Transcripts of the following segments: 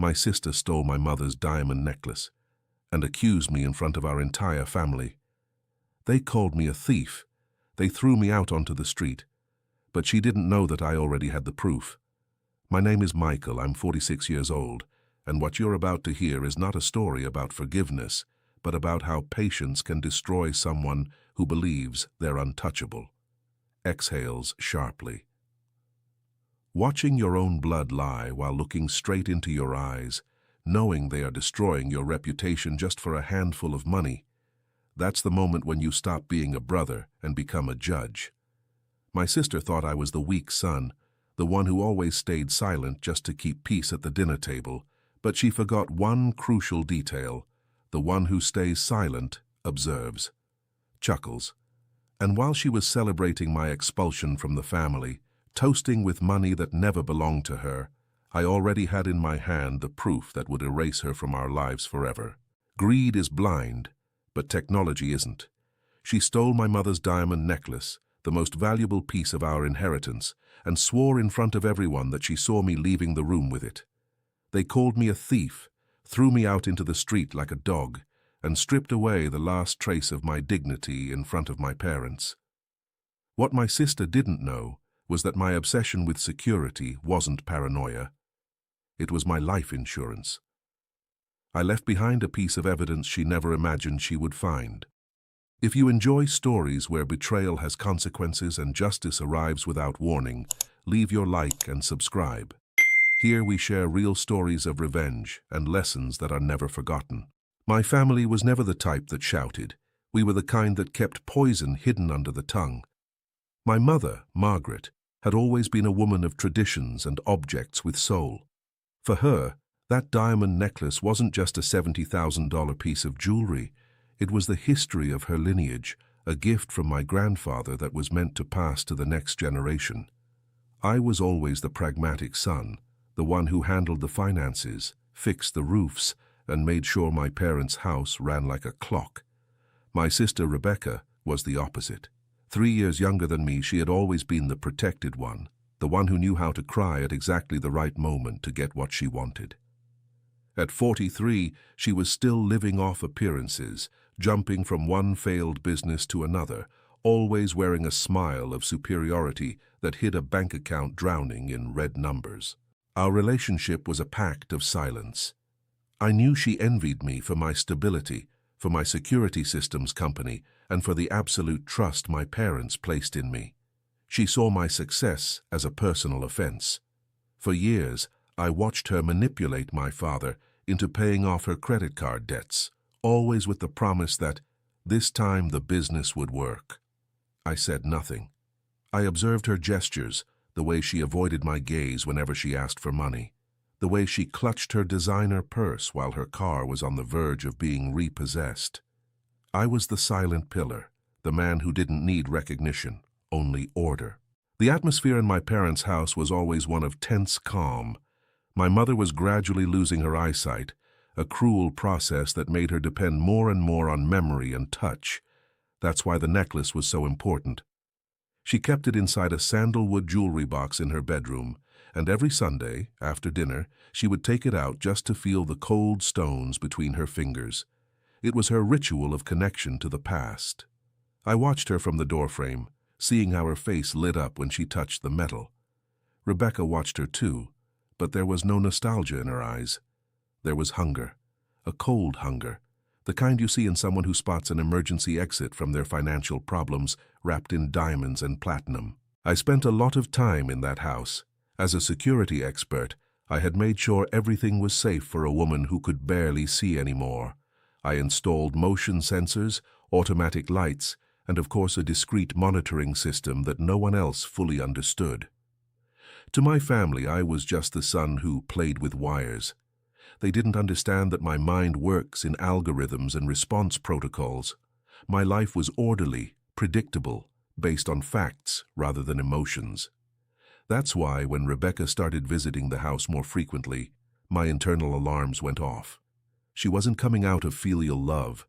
My sister stole my mother's diamond necklace and accused me in front of our entire family. They called me a thief. They threw me out onto the street. But she didn't know that I already had the proof. My name is Michael, I'm 46 years old, and what you're about to hear is not a story about forgiveness, but about how patience can destroy someone who believes they're untouchable. Exhales sharply. Watching your own blood lie while looking straight into your eyes, knowing they are destroying your reputation just for a handful of money, that's the moment when you stop being a brother and become a judge. My sister thought I was the weak son, the one who always stayed silent just to keep peace at the dinner table, but she forgot one crucial detail. The one who stays silent observes, chuckles. And while she was celebrating my expulsion from the family, toasting with money that never belonged to her, I already had in my hand the proof that would erase her from our lives forever. Greed is blind, but technology isn't. She stole my mother's diamond necklace, the most valuable piece of our inheritance, and swore in front of everyone that she saw me leaving the room with it. They called me a thief, threw me out into the street like a dog, and stripped away the last trace of my dignity in front of my parents. What my sister didn't know was that my obsession with security wasn't paranoia. It was my life insurance. I left behind a piece of evidence she never imagined she would find. If you enjoy stories where betrayal has consequences and justice arrives without warning, leave your like and subscribe. Here we share real stories of revenge and lessons that are never forgotten. My family was never the type that shouted. We were the kind that kept poison hidden under the tongue. My mother, Margaret, had always been a woman of traditions and objects with soul. For her, that diamond necklace wasn't just a $70,000 piece of jewelry. It was the history of her lineage, a gift from my grandfather that was meant to pass to the next generation. I was always the pragmatic son, the one who handled the finances, fixed the roofs, and made sure my parents' house ran like a clock. My sister Rebecca was the opposite. 3 years younger than me, she had always been the protected one, the one who knew how to cry at exactly the right moment to get what she wanted. At 43, she was still living off appearances, jumping from one failed business to another, always wearing a smile of superiority that hid a bank account drowning in red numbers. Our relationship was a pact of silence. I knew she envied me for my stability, for my security systems company, and for the absolute trust my parents placed in me. She saw my success as a personal offense. For years, I watched her manipulate my father into paying off her credit card debts, always with the promise that this time the business would work. I said nothing. I observed her gestures, the way she avoided my gaze whenever she asked for money, the way she clutched her designer purse while her car was on the verge of being repossessed. I was the silent pillar, the man who didn't need recognition, only order. The atmosphere in my parents' house was always one of tense calm. My mother was gradually losing her eyesight, a cruel process that made her depend more and more on memory and touch. That's why the necklace was so important. She kept it inside a sandalwood jewelry box in her bedroom, and every Sunday, after dinner, she would take it out just to feel the cold stones between her fingers. It was her ritual of connection to the past. I watched her from the doorframe, seeing how her face lit up when she touched the metal. Rebecca watched her too, but there was no nostalgia in her eyes. There was hunger, a cold hunger, the kind you see in someone who spots an emergency exit from their financial problems wrapped in diamonds and platinum. I spent a lot of time in that house. As a security expert, I had made sure everything was safe for a woman who could barely see anymore. I installed motion sensors, automatic lights, and of course a discreet monitoring system that no one else fully understood. To my family, I was just the son who played with wires. They didn't understand that my mind works in algorithms and response protocols. My life was orderly, predictable, based on facts rather than emotions. That's why when Rebecca started visiting the house more frequently, my internal alarms went off. She wasn't coming out of filial love.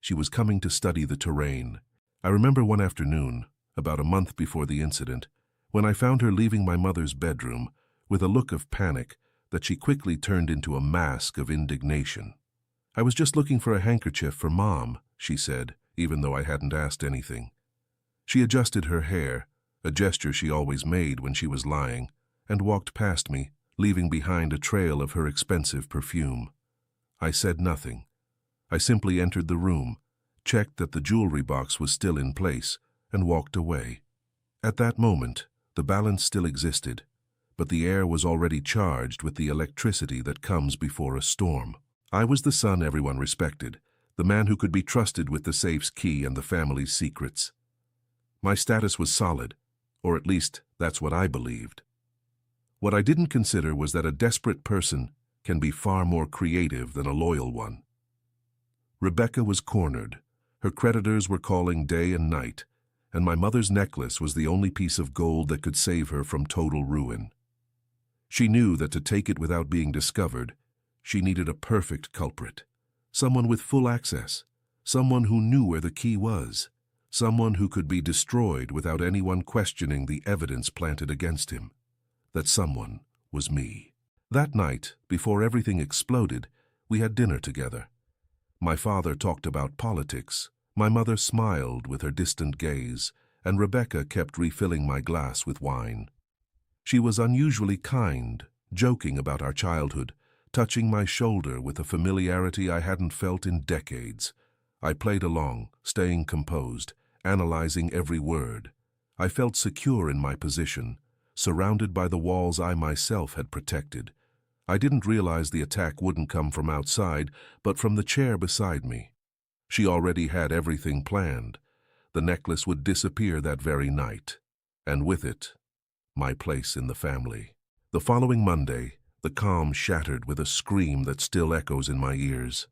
She was coming to study the terrain. I remember one afternoon, about a month before the incident, when I found her leaving my mother's bedroom with a look of panic that she quickly turned into a mask of indignation. "I was just looking for a handkerchief for Mom," she said, even though I hadn't asked anything. She adjusted her hair, a gesture she always made when she was lying, and walked past me, leaving behind a trail of her expensive perfume. I said nothing. I simply entered the room, checked that the jewelry box was still in place, and walked away. At that moment, the balance still existed, but the air was already charged with the electricity that comes before a storm. I was the son everyone respected, the man who could be trusted with the safe's key and the family's secrets. My status was solid, or at least that's what I believed. What I didn't consider was that a desperate person can be far more creative than a loyal one. Rebecca was cornered. Her creditors were calling day and night, and my mother's necklace was the only piece of gold that could save her from total ruin. She knew that to take it without being discovered, she needed a perfect culprit, someone with full access, someone who knew where the key was, someone who could be destroyed without anyone questioning the evidence planted against him. That someone was me. That night, before everything exploded, we had dinner together. My father talked about politics, my mother smiled with her distant gaze, and Rebecca kept refilling my glass with wine. She was unusually kind, joking about our childhood, touching my shoulder with a familiarity I hadn't felt in decades. I played along, staying composed, analyzing every word. I felt secure in my position, surrounded by the walls I myself had protected. I didn't realize the attack wouldn't come from outside, but from the chair beside me. She already had everything planned. The necklace would disappear that very night, and with it, my place in the family. The following Monday, the calm shattered with a scream that still echoes in my ears.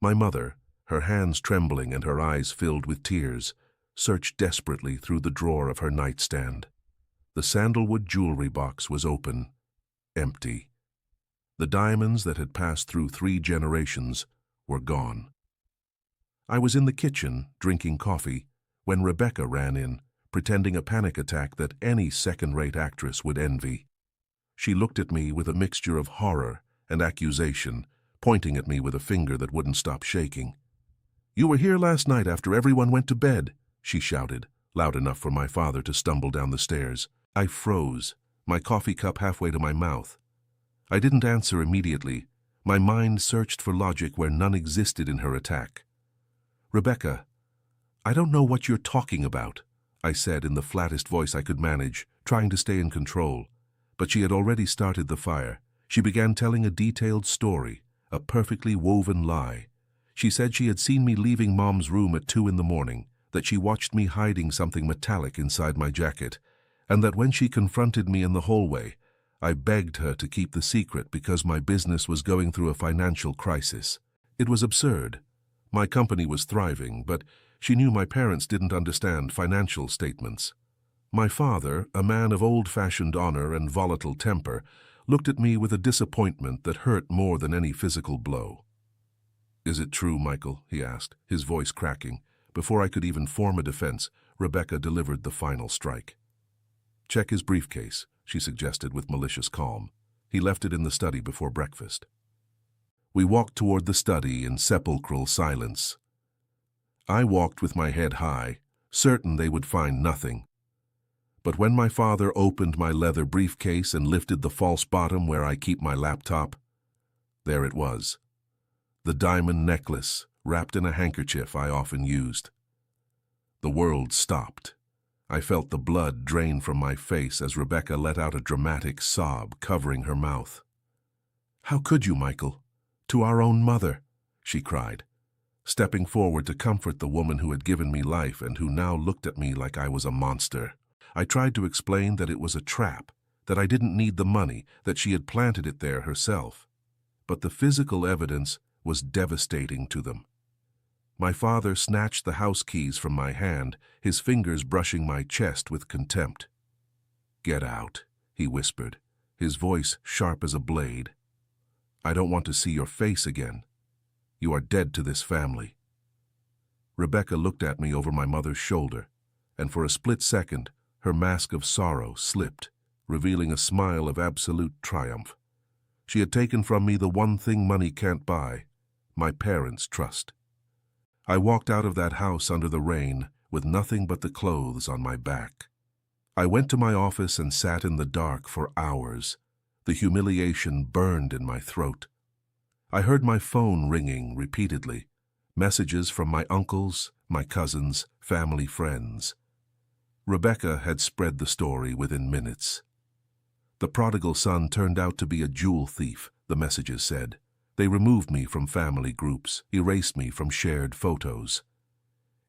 My mother, her hands trembling and her eyes filled with tears, searched desperately through the drawer of her nightstand. The sandalwood jewelry box was open, empty. The diamonds that had passed through 3 generations were gone. I was in the kitchen, drinking coffee, when Rebecca ran in, pretending a panic attack that any second-rate actress would envy. She looked at me with a mixture of horror and accusation, pointing at me with a finger that wouldn't stop shaking. "You were here last night after everyone went to bed," she shouted, loud enough for my father to stumble down the stairs. I froze, my coffee cup halfway to my mouth. I didn't answer immediately. My mind searched for logic where none existed in her attack. "Rebecca, I don't know what you're talking about," I said in the flattest voice I could manage, trying to stay in control. But she had already started the fire. She began telling a detailed story, a perfectly woven lie. She said she had seen me leaving Mom's room at 2 in the morning, that she watched me hiding something metallic inside my jacket, and that when she confronted me in the hallway, I begged her to keep the secret because my business was going through a financial crisis. It was absurd. My company was thriving, but she knew my parents didn't understand financial statements. My father, a man of old-fashioned honor and volatile temper, looked at me with a disappointment that hurt more than any physical blow. "Is it true, Michael?" he asked, his voice cracking. Before I could even form a defense, Rebecca delivered the final strike. "Check his briefcase," she suggested with malicious calm. He left it in the study before breakfast. We walked toward the study in sepulchral silence. I walked with my head high, certain they would find nothing. But when my father opened my leather briefcase and lifted the false bottom where I keep my laptop, there it was. The diamond necklace, wrapped in a handkerchief I often used. The world stopped. I felt the blood drain from my face as Rebecca let out a dramatic sob covering her mouth. "How could you, Michael? To our own mother," she cried, stepping forward to comfort the woman who had given me life and who now looked at me like I was a monster. I tried to explain that it was a trap, that I didn't need the money, that she had planted it there herself. But the physical evidence was devastating to them. My father snatched the house keys from my hand, his fingers brushing my chest with contempt. "Get out," he whispered, his voice sharp as a blade. "I don't want to see your face again. You are dead to this family." Rebecca looked at me over my mother's shoulder, and for a split second, her mask of sorrow slipped, revealing a smile of absolute triumph. She had taken from me the one thing money can't buy, my parents' trust. I walked out of that house under the rain with nothing but the clothes on my back. I went to my office and sat in the dark for hours. The humiliation burned in my throat. I heard my phone ringing repeatedly, messages from my uncles, my cousins, family friends. Rebecca had spread the story within minutes. The prodigal son turned out to be a jewel thief, the messages said. They removed me from family groups, erased me from shared photos.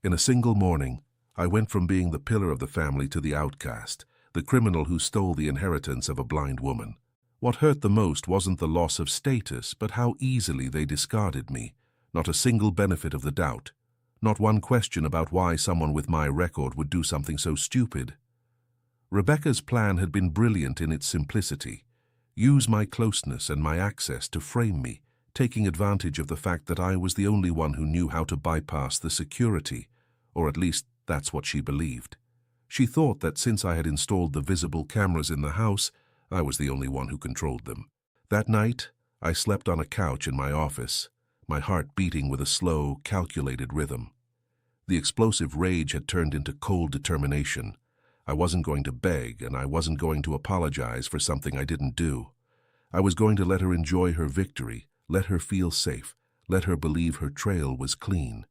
In a single morning, I went from being the pillar of the family to the outcast, the criminal who stole the inheritance of a blind woman. What hurt the most wasn't the loss of status, but how easily they discarded me. Not a single benefit of the doubt. Not one question about why someone with my record would do something so stupid. Rebecca's plan had been brilliant in its simplicity. Use my closeness and my access to frame me, taking advantage of the fact that I was the only one who knew how to bypass the security, or at least that's what she believed. She thought that since I had installed the visible cameras in the house, I was the only one who controlled them. That night, I slept on a couch in my office, my heart beating with a slow, calculated rhythm. The explosive rage had turned into cold determination. I wasn't going to beg, and I wasn't going to apologize for something I didn't do. I was going to let her enjoy her victory, let her feel safe, let her believe her trail was clean.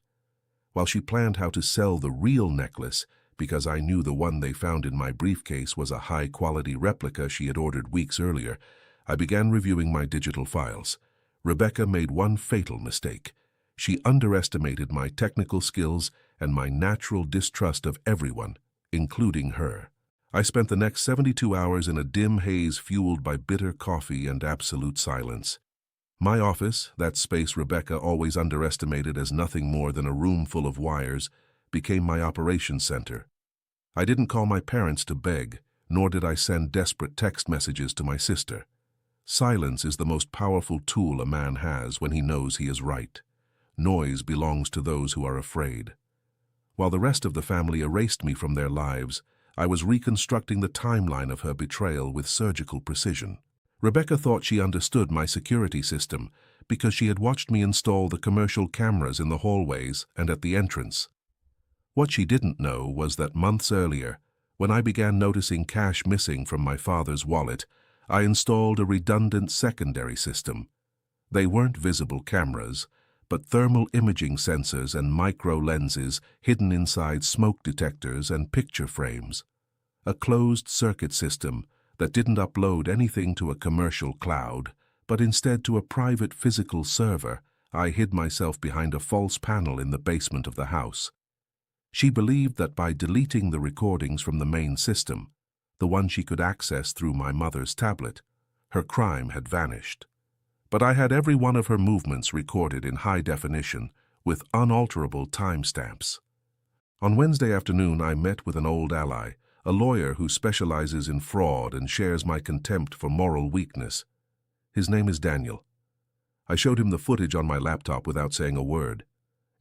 While she planned how to sell the real necklace, because I knew the one they found in my briefcase was a high-quality replica she had ordered weeks earlier, I began reviewing my digital files. Rebecca made one fatal mistake. She underestimated my technical skills and my natural distrust of everyone, including her. I spent the next 72 hours in a dim haze fueled by bitter coffee and absolute silence. My office, that space Rebecca always underestimated as nothing more than a room full of wires, became my operations center. I didn't call my parents to beg, nor did I send desperate text messages to my sister. Silence is the most powerful tool a man has when he knows he is right. Noise belongs to those who are afraid. While the rest of the family erased me from their lives, I was reconstructing the timeline of her betrayal with surgical precision. Rebecca thought she understood my security system because she had watched me install the commercial cameras in the hallways and at the entrance. What she didn't know was that months earlier, when I began noticing cash missing from my father's wallet, I installed a redundant secondary system. They weren't visible cameras, but thermal imaging sensors and micro lenses hidden inside smoke detectors and picture frames. A closed-circuit system that didn't upload anything to a commercial cloud, but instead to a private physical server. I hid myself behind a false panel in the basement of the house. She believed that by deleting the recordings from the main system, the one she could access through my mother's tablet, her crime had vanished. But I had every one of her movements recorded in high definition with unalterable timestamps. On Wednesday afternoon, I met with an old ally, a lawyer who specializes in fraud and shares my contempt for moral weakness. His name is Daniel. I showed him the footage on my laptop without saying a word.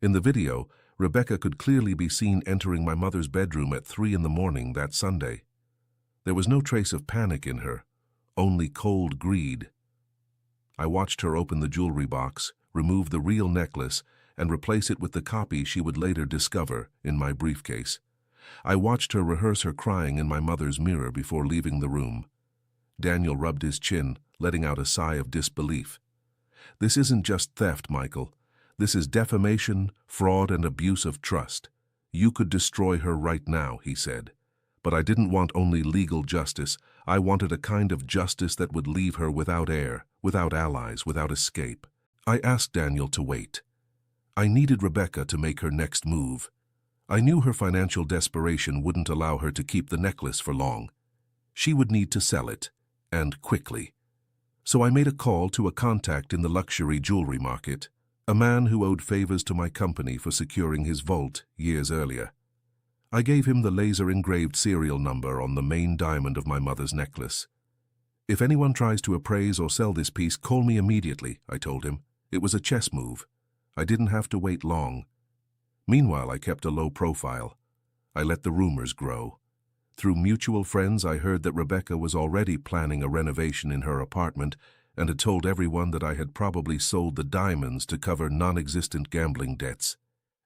In the video, Rebecca could clearly be seen entering my mother's bedroom at 3 in the morning that Sunday. There was no trace of panic in her, only cold greed. I watched her open the jewelry box, remove the real necklace, and replace it with the copy she would later discover in my briefcase. I watched her rehearse her crying in my mother's mirror before leaving the room. Daniel rubbed his chin, letting out a sigh of disbelief. "This isn't just theft, Michael. This is defamation, fraud, and abuse of trust. You could destroy her right now," he said. "But I didn't want only legal justice. I wanted a kind of justice that would leave her without heir, without allies, without escape." I asked Daniel to wait. I needed Rebecca to make her next move. I knew her financial desperation wouldn't allow her to keep the necklace for long. She would need to sell it, and quickly. So I made a call to a contact in the luxury jewelry market, a man who owed favors to my company for securing his vault years earlier. I gave him the laser-engraved serial number on the main diamond of my mother's necklace. "If anyone tries to appraise or sell this piece, call me immediately," I told him. It was a chess move. I didn't have to wait long. Meanwhile, I kept a low profile. I let the rumors grow. Through mutual friends, I heard that Rebecca was already planning a renovation in her apartment, and had told everyone that I had probably sold the diamonds to cover non-existent gambling debts.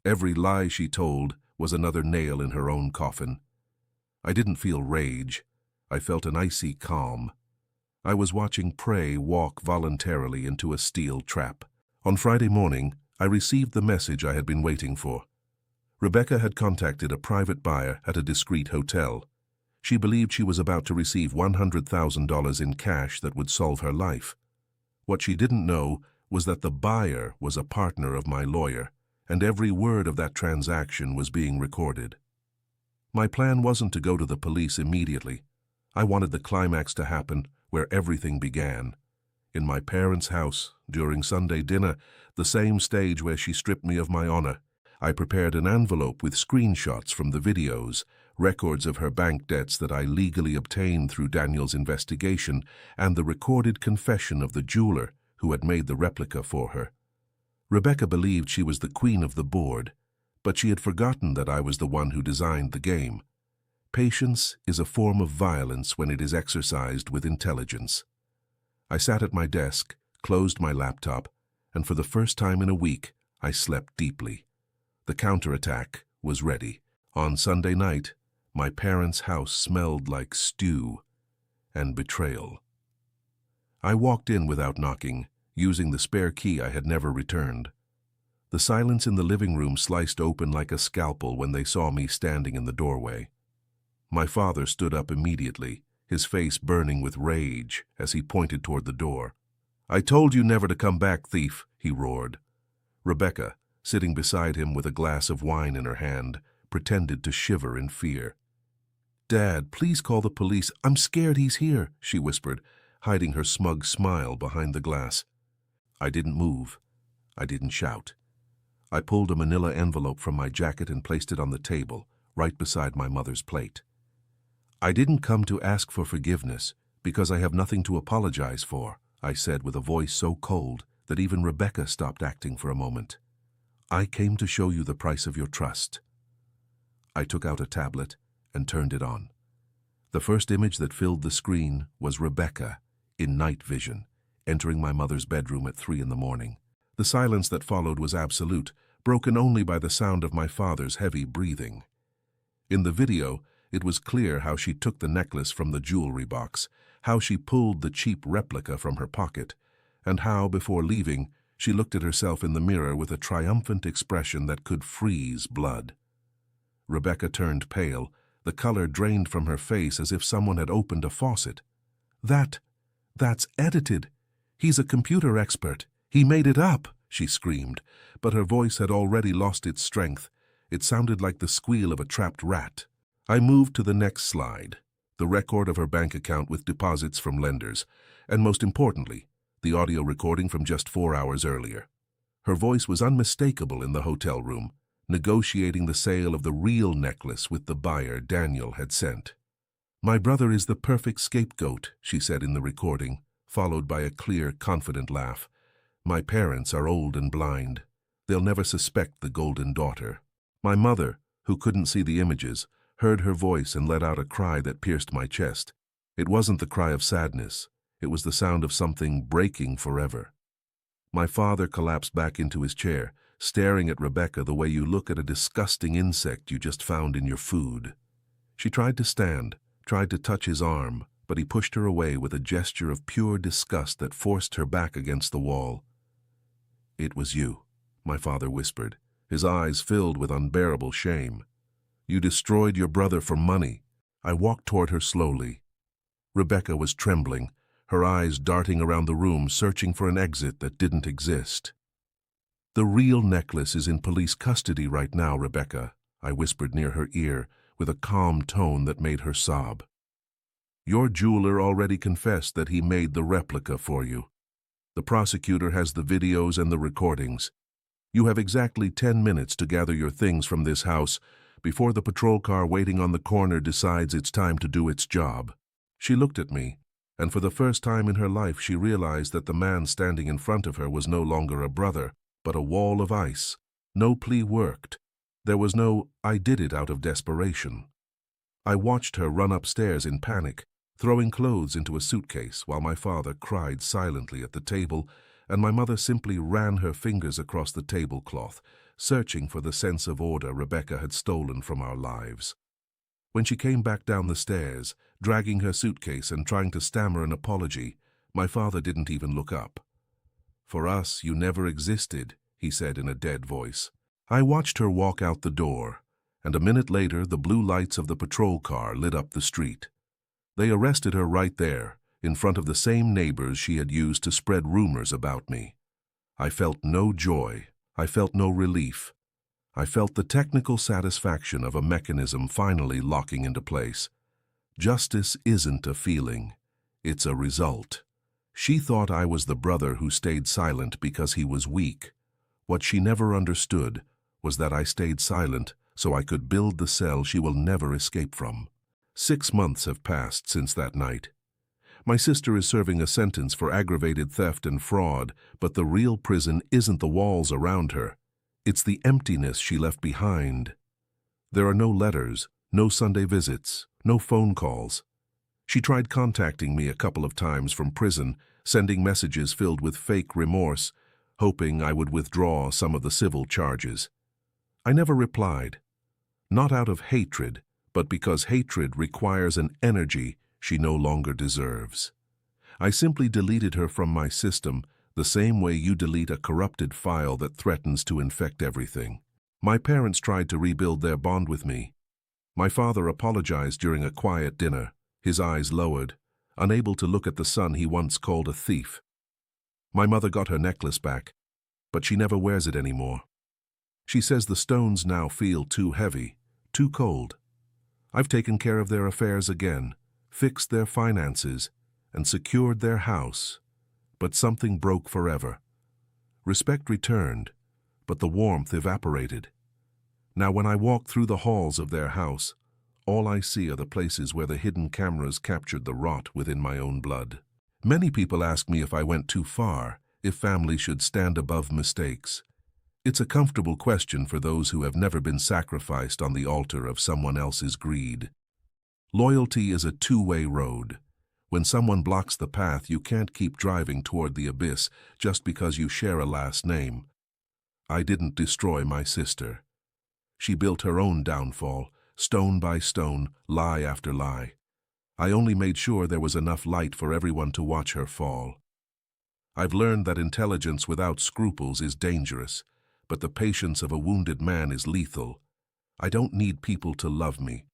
Every lie she told was another nail in her own coffin. I didn't feel rage. I felt an icy calm. I was watching prey walk voluntarily into a steel trap. On Friday morning, I received the message I had been waiting for. Rebecca had contacted a private buyer at a discreet hotel. She believed she was about to receive $100,000 in cash that would solve her life. What she didn't know was that the buyer was a partner of my lawyer, and every word of that transaction was being recorded. My plan wasn't to go to the police immediately. I wanted the climax to happen where everything began. In my parents' house, during Sunday dinner, the same stage where she stripped me of my honor. I prepared an envelope with screenshots from the videos, records of her bank debts that I legally obtained through Daniel's investigation, and the recorded confession of the jeweler who had made the replica for her. Rebecca believed she was the queen of the board, but she had forgotten that I was the one who designed the game. Patience is a form of violence when it is exercised with intelligence. I sat at my desk, closed my laptop, and for the first time in a week, I slept deeply. The counterattack was ready. On Sunday night, my parents' house smelled like stew and betrayal. I walked in without knocking, using the spare key I had never returned. The silence in the living room sliced open like a scalpel when they saw me standing in the doorway. My father stood up immediately, his face burning with rage as he pointed toward the door. "I told you never to come back, thief," he roared. Rebecca, sitting beside him with a glass of wine in her hand, pretended to shiver in fear. "Dad, please call the police. I'm scared he's here," she whispered, hiding her smug smile behind the glass. I didn't move. I didn't shout. I pulled a manila envelope from my jacket and placed it on the table, right beside my mother's plate. "I didn't come to ask for forgiveness, because I have nothing to apologize for," I said with a voice so cold that even Rebecca stopped acting for a moment. "I came to show you the price of your trust." I took out a tablet and turned it on. The first image that filled the screen was Rebecca, in night vision, entering my mother's bedroom at 3 in the morning. The silence that followed was absolute, broken only by the sound of my father's heavy breathing. In the video, it was clear how she took the necklace from the jewelry box, how she pulled the cheap replica from her pocket, and how, before leaving, she looked at herself in the mirror with a triumphant expression that could freeze blood. Rebecca turned pale, the color drained from her face as if someone had opened a faucet. That's edited. He's a computer expert. He made it up," she screamed, but her voice had already lost its strength. It sounded like the squeal of a trapped rat. I moved to the next slide, the record of her bank account with deposits from lenders, and most importantly, the audio recording from just 4 hours earlier. Her voice was unmistakable in the hotel room, negotiating the sale of the real necklace with the buyer Daniel had sent. "My brother is the perfect scapegoat," she said in the recording, followed by a clear, confident laugh. "My parents are old and blind. They'll never suspect the golden daughter." My mother, who couldn't see the images, heard her voice and let out a cry that pierced my chest. It wasn't the cry of sadness. It was the sound of something breaking forever. My father collapsed back into his chair, staring at Rebecca the way you look at a disgusting insect you just found in your food. She tried to stand, tried to touch his arm, but he pushed her away with a gesture of pure disgust that forced her back against the wall. "It was you," my father whispered, his eyes filled with unbearable shame. "You destroyed your brother for money." I walked toward her slowly. Rebecca was trembling, her eyes darting around the room, searching for an exit that didn't exist. "The real necklace is in police custody right now, Rebecca," I whispered near her ear with a calm tone that made her sob. "Your jeweler already confessed that he made the replica for you. The prosecutor has the videos and the recordings. You have exactly 10 minutes to gather your things from this house before the patrol car waiting on the corner decides it's time to do its job." She looked at me, and for the first time in her life she realized that the man standing in front of her was no longer a brother, but a wall of ice. No plea worked. There was no "I did it out of desperation." I watched her run upstairs in panic, throwing clothes into a suitcase while my father cried silently at the table and my mother simply ran her fingers across the tablecloth, searching for the sense of order Rebecca had stolen from our lives. When she came back down the stairs, dragging her suitcase and trying to stammer an apology, my father didn't even look up. "For us, you never existed," he said in a dead voice. I watched her walk out the door, and a minute later the blue lights of the patrol car lit up the street. They arrested her right there, in front of the same neighbors she had used to spread rumors about me. I felt no joy. I felt no relief. I felt the technical satisfaction of a mechanism finally locking into place. Justice isn't a feeling. It's a result. She thought I was the brother who stayed silent because he was weak. What she never understood was that I stayed silent so I could build the cell she will never escape from. 6 months have passed since that night. My sister is serving a sentence for aggravated theft and fraud, but the real prison isn't the walls around her. It's the emptiness she left behind. There are no letters, no Sunday visits, no phone calls. She tried contacting me a couple of times from prison, sending messages filled with fake remorse, hoping I would withdraw some of the civil charges. I never replied. Not out of hatred, but because hatred requires an energy she no longer deserves. I simply deleted her from my system, the same way you delete a corrupted file that threatens to infect everything. My parents tried to rebuild their bond with me. My father apologized during a quiet dinner, his eyes lowered, unable to look at the son he once called a thief. My mother got her necklace back, but she never wears it anymore. She says the stones now feel too heavy, too cold. I've taken care of their affairs again, fixed their finances, and secured their house. But something broke forever. Respect returned, but the warmth evaporated. Now when I walk through the halls of their house, all I see are the places where the hidden cameras captured the rot within my own blood. Many people ask me if I went too far, if family should stand above mistakes. It's a comfortable question for those who have never been sacrificed on the altar of someone else's greed. Loyalty is a two-way road. When someone blocks the path, you can't keep driving toward the abyss just because you share a last name. I didn't destroy my sister. She built her own downfall, stone by stone, lie after lie. I only made sure there was enough light for everyone to watch her fall. I've learned that intelligence without scruples is dangerous, but the patience of a wounded man is lethal. I don't need people to love me.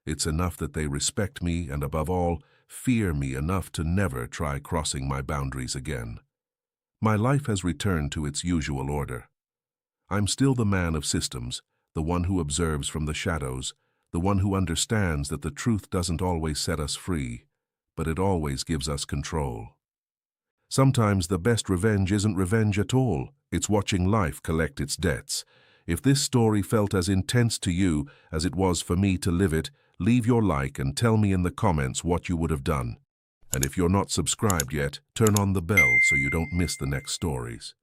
It's enough that they respect me and, above all, fear me enough to never try crossing my boundaries again. My life has returned to its usual order. I'm still the man of systems, the one who observes from the shadows, the one who understands that the truth doesn't always set us free, but it always gives us control. Sometimes the best revenge isn't revenge at all. It's watching life collect its debts. If this story felt as intense to you as it was for me to live it, leave your like and tell me in the comments what you would have done. And if you're not subscribed yet, turn on the bell so you don't miss the next stories.